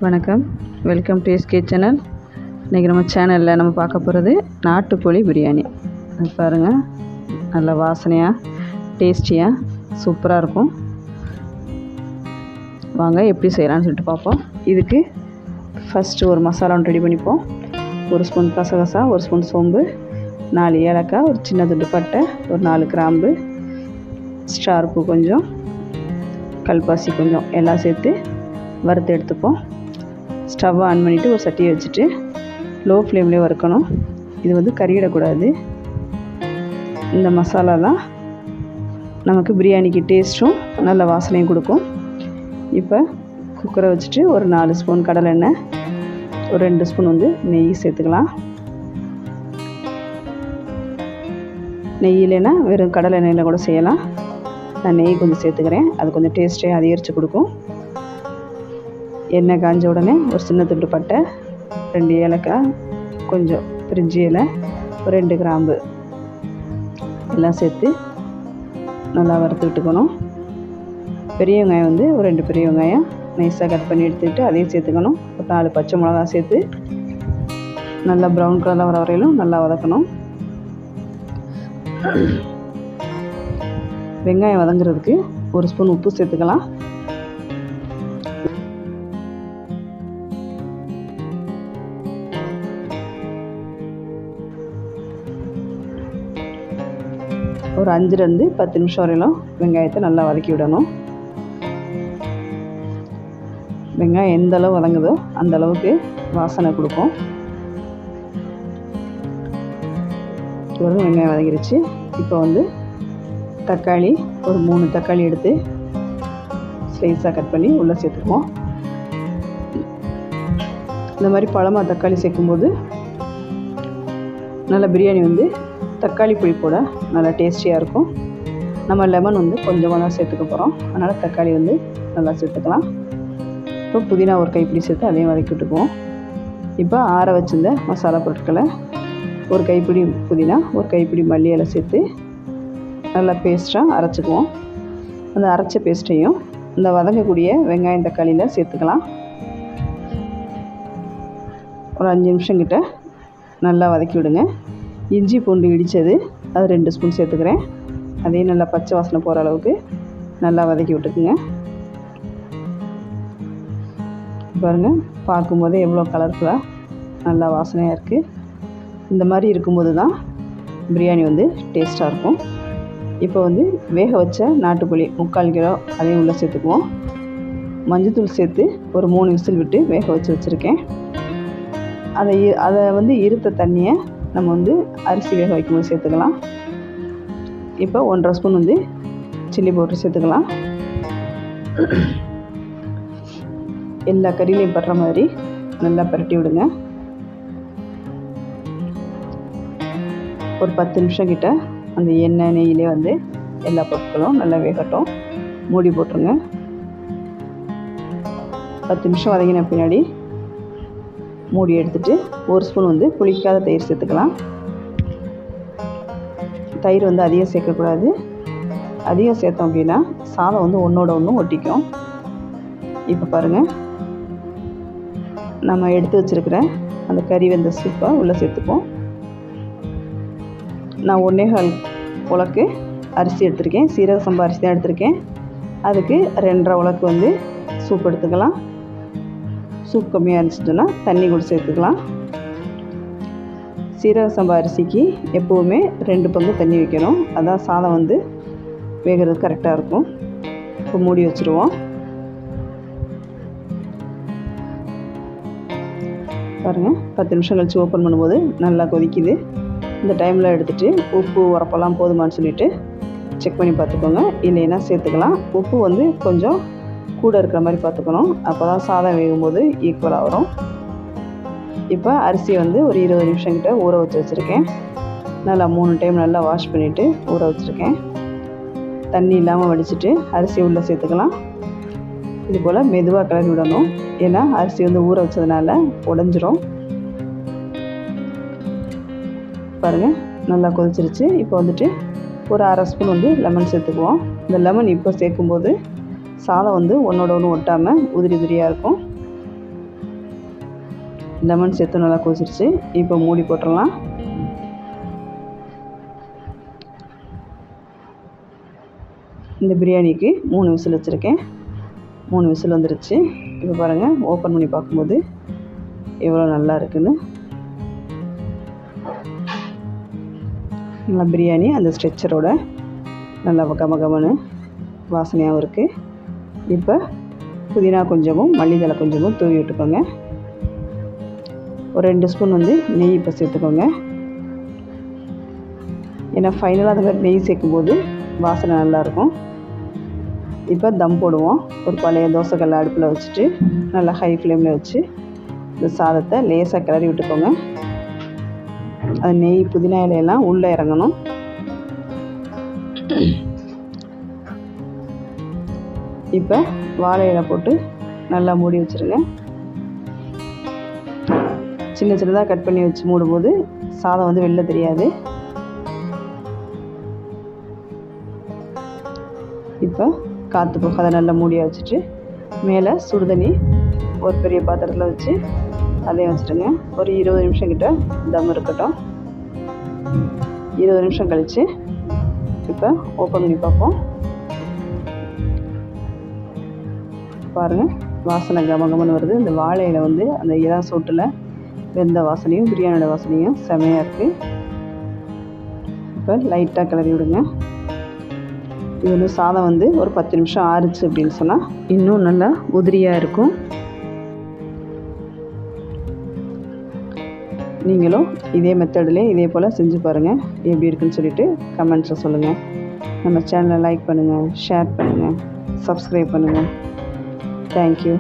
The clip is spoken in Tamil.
வணக்கம், வெல்கம் டு எஸ்கே சேனல். இன்றைக்கி நம்ம சேனலில் நம்ம பார்க்க போகிறது நாட்டுக்கோழி பிரியாணி. அது பாருங்கள், நல்ல வாசனையாக டேஸ்டியாக சூப்பராக இருக்கும். வாங்க எப்படி செய்யலான்னு சொல்லிட்டு பார்ப்போம். இதுக்கு ஃபஸ்ட்டு ஒரு மசாலா ஒன்று ரெடி பண்ணிப்போம். 1 ஸ்பூன் கசகசா, 1 ஸ்பூன் சோம்பு, 4 ஏலக்காய், ஒரு சின்ன துண்டு பட்டை, ஒரு 4 கிராம்பு, ஸ்டார் பூ கொஞ்சம், கல்பாசி கொஞ்சம் எல்லாம் சேர்த்து வறுத்து எடுத்துப்போம். ஸ்டவ்வை ஆன் பண்ணிவிட்டு ஒரு சட்டியை வச்சுட்டு லோ ஃப்ளேம்லேயே வறுக்கணும். இது வந்து கறியிடக்கூடாது. இந்த மசாலா தான் நமக்கு பிரியாணிக்கு டேஸ்ட்டும் நல்ல வாசனையும் கொடுக்கும். இப்போ குக்கரை வச்சுட்டு ஒரு 4 ஸ்பூன் கடலெண்ணெய், ஒரு 2 ஸ்பூன் வந்து நெய் சேர்த்துக்கலாம். நெய் இல்லைன்னா வெறும் கடலை எண்ணெயில் கூட செய்யலாம். நான் நெய் கொஞ்சம் சேர்த்துக்கிறேன், அது கொஞ்சம் டேஸ்ட்டே அதிகரித்து கொடுக்கும். எண்ணெய் காஞ்ச உடனே ஒரு சின்ன துண்டு பட்டை, 2 ஏலக்காய், கொஞ்சம் பிரிஞ்சி இலை, ஒரு 2 கிராம்பு எல்லாம் சேர்த்து நல்லா வறுத்து விட்டுக்கணும். பெரிய வெங்காயம் வந்து ஒரு 2 பெரிய வெங்காயம் நைஸாக கட் பண்ணி எடுத்துக்கிட்டு அதையும் சேர்த்துக்கணும். ஒரு 4 பச்சை மிளகா சேர்த்து நல்லா ப்ரௌன் கலரில் வர வரையிலும் நல்லா வதக்கணும். வெங்காயம் வதங்குறதுக்கு 1 ஸ்பூன் உப்பு சேர்த்துக்கலாம். ஒரு 5லேருந்து 10 நிமிஷம் வரையிலும் வெங்காயத்தை நல்லா வதக்கி விடணும். வெங்காயம் எந்த அளவு வதங்குதோ அந்த அளவுக்கு வாசனை கொடுக்கும். வெங்காயம் வதங்கிருச்சு. இப்போ வந்து தக்காளி, ஒரு 3 தக்காளி எடுத்து ஸ்லைஸாக கட் பண்ணி உள்ளே சேர்த்துக்குவோம். இந்த மாதிரி பழமாக தக்காளி சேர்க்கும்போது நல்ல பிரியாணி வந்து தக்காளி புளிப்போட நல்லா டேஸ்டியாக இருக்கும். நம்ம லெமன் வந்து கொஞ்சமாக தான் சேர்த்துக்க போகிறோம், அதனால் தக்காளி வந்து நல்லா சேர்த்துக்கலாம். இப்போ புதினா ஒரு கைப்பிடி சேர்த்து அதையும் வதக்கி விட்டுக்குவோம். இப்போ ஆற வச்சிருந்த மசாலா பொருட்களை ஒரு கைப்பிடி புதினா, ஒரு கைப்பிடி மல்லி இலை சேர்த்து நல்லா பேஸ்ட்டாக அரைச்சிக்குவோம். அந்த அரைச்ச பேஸ்ட்டையும் இந்த வதங்கக்கூடிய வெங்காயம் தக்காளியில் சேர்த்துக்கலாம். ஒரு 5 நிமிஷம் கிட்ட நல்லா வதக்கி விடுங்க. இஞ்சி பூண்டு இடித்தது அது 2 ஸ்பூன் சேர்த்துக்கிறேன். அதையும் நல்லா பச்சை வாசனை போகிற அளவுக்கு நல்லா வதக்கி விட்டுக்குங்க. பாருங்கள், பார்க்கும்போதே எவ்வளோ கலர்ஃபுல்லாக நல்லா வாசனையாக இருக்குது. இந்த மாதிரி இருக்கும்போது தான் பிரியாணி வந்து டேஸ்ட்டாக இருக்கும். இப்போ வந்து வேக வச்ச நாட்டுக்கோழி 3/4 கிலோ அதையும் உள்ளே சேர்த்துக்குவோம். மஞ்சத்தூள் சேர்த்து ஒரு 3 விசில் விட்டு வேக வச்சுருக்கேன். அதை வந்து இருத்த தண்ணியை நம்ம வந்து அரிசி வேக வைக்கும்போது சேர்த்துக்கலாம். இப்போ 1.5 ஸ்பூன் வந்து சில்லி பவுடர் சேர்த்துக்கலாம். எல்லா கறியிலையும் படுற மாதிரி நல்லா பரட்டி விடுங்க. ஒரு 10 நிமிஷம் கிட்ட அந்த எண்ணெய் நெய்யிலே வந்து எல்லா பொருட்களும் நல்லா வேகட்டும். மூடி போட்டுருங்க. 10 நிமிஷம் வதங்கின பின்னாடி மூடி எடுத்துகிட்டு 1 ஸ்பூன் வந்து புளிக்காத தயிர் சேர்த்துக்கலாம். தயிர் வந்து அதிகம் சேர்க்கக்கூடாது. அதிகம் சேர்த்தோம் அப்படின்னா சாதம் வந்து ஒன்றோட ஒன்று ஒட்டிக்கும். இப்போ பாருங்கள், நம்ம எடுத்து வச்சுருக்கிற அந்த கறி வெந்த சூப்பை உள்ளே சேர்த்துப்போம். நான் 1.25 உலக்கு அரிசி எடுத்திருக்கேன். சீரக சம்பா அரிசி தான் எடுத்திருக்கேன். அதுக்கு 2.5 உலக்கு வந்து சூப் எடுத்துக்கலாம். சூப் கம்மியாக இருந்துச்சுன்னா தண்ணி கூட சேர்த்துக்கலாம். சீரக சம்பா அரிசிக்கு எப்போவுமே 2 பங்கு தண்ணி வைக்கணும். அதான் சாதம் வந்து வேகிறது கரெக்டாக இருக்கும். இப்போ மூடி வச்சுருவோம். பாருங்கள், 10 நிமிஷம் கழித்து ஓப்பன் பண்ணும்போது நல்லா கொதிக்குது. இந்த டைமில் எடுத்துகிட்டு உப்பு உரப்பெல்லாம் போதுமான்னு சொல்லிவிட்டு செக் பண்ணி பார்த்துக்கோங்க. இல்லைன்னா சேர்த்துக்கலாம். உப்பு வந்து கொஞ்சம் கூட இருக்கிற மாதிரி பார்த்துக்கணும். அப்போ தான் சாதம் வேகும்போது ஈக்குவலாக வரும். இப்போ அரிசியை வந்து ஒரு 20 நிமிஷம் கிட்ட ஊற வச்சுருக்கேன். நல்லா 3 டைம் நல்லா வாஷ் பண்ணிவிட்டு ஊற வச்சுருக்கேன். தண்ணி இல்லாமல் வடிச்சிட்டு அரிசியை உள்ளே சேர்த்துக்கலாம். இது போல் மெதுவாக கிளறி விடணும். ஏன்னா அரிசி வந்து ஊற வச்சதுனால உடஞ்சிரும். பாருங்கள், நல்லா கொதிச்சிருச்சு. இப்போ வந்துட்டு ஒரு 1/2 ஸ்பூன் வந்து லெமன் சேர்த்துக்குவோம். இந்த லெமன் இப்போ சேர்க்கும்போது சாதம் வந்து ஒன்றோட ஒன்று ஒட்டாமல் உதிரி உதிரியாக இருக்கும். லெமன் சேர்த்து நல்லா கொதிச்சிருச்சு. இப்போ மூடி போட்டுடலாம். இந்த பிரியாணிக்கு 3 விசில் வச்சுருக்கேன். 3 விசில் வந்துருச்சு. இப்போ பாருங்கள், ஓப்பன் பண்ணி பார்க்கும்போது எவ்வளோ நல்லா இருக்குன்னு. நல்லா பிரியாணி அந்த ஸ்ட்ரெச்சரோட நல்லா கமகமன்னு வாசனையாகவும் இருக்குது. இப்போ புதினா கொஞ்சமும் மல்லித்தழை கொஞ்சமும் தூவி விட்டுக்கோங்க. ஒரு 2 ஸ்பூன் நெய் இப்போ சேர்த்துக்கோங்க. ஏன்னா ஃபைனலாக அந்த மாதிரி நெய் சேர்க்கும்போது வாசனை நல்லாயிருக்கும். இப்போ தம் போடுவோம். ஒரு பழைய தோசைக்கல்லை அடுப்பில் வச்சுட்டு நல்லா ஹை ஃப்ளேமில் வச்சு இந்த சாதத்தை லேசாக கிளறி விட்டுக்கோங்க. அது நெய் புதினா இலையெல்லாம் உள்ளே இறங்கணும். இப்போ வாழை இலை போட்டு நல்லா மூடி வச்சுருங்க. சின்ன சின்னதாக கட் பண்ணி வச்சு மூடும்போது சாதம் வெளில தெரியாது. இப்போ காற்று போகாத நல்லா மூடியாக வச்சுட்டு மேலே சுடுதண்ணி ஒரு பெரிய பாத்திரத்தில் வச்சு அதையும் வச்சுருங்க. ஒரு 20 நிமிஷம் கிட்ட தம் இருக்கட்டும். 20 நிமிஷம் கழித்து இப்போ ஓப்பன் பண்ணி பார்ப்போம். பாருங்கள், வாசனை கமகமன்னு வருது. இந்த வாழை இலை அந்த இளம் சூட்டில் வெந்த வாசனையும் பிரியாணியோட வாசனையும் செமையாக இருக்குது. இப்போ லைட்டாக கிளறி விடுங்க. இது சாதம் ஒரு 10 நிமிஷம் ஆறுச்சு அப்படின்னு சொன்னால் இன்னும் நல்லா உதிரியாக இருக்கும். நீங்களும் இதே மெத்தடில் இதே போல் செஞ்சு பாருங்கள். எப்படி இருக்குன்னு சொல்லிவிட்டு கமெண்ட்ஸில் சொல்லுங்கள். நம்ம சேனலை லைக் பண்ணுங்கள், ஷேர் பண்ணுங்கள், சப்ஸ்கிரைப் பண்ணுங்கள். தேங்க்யூ.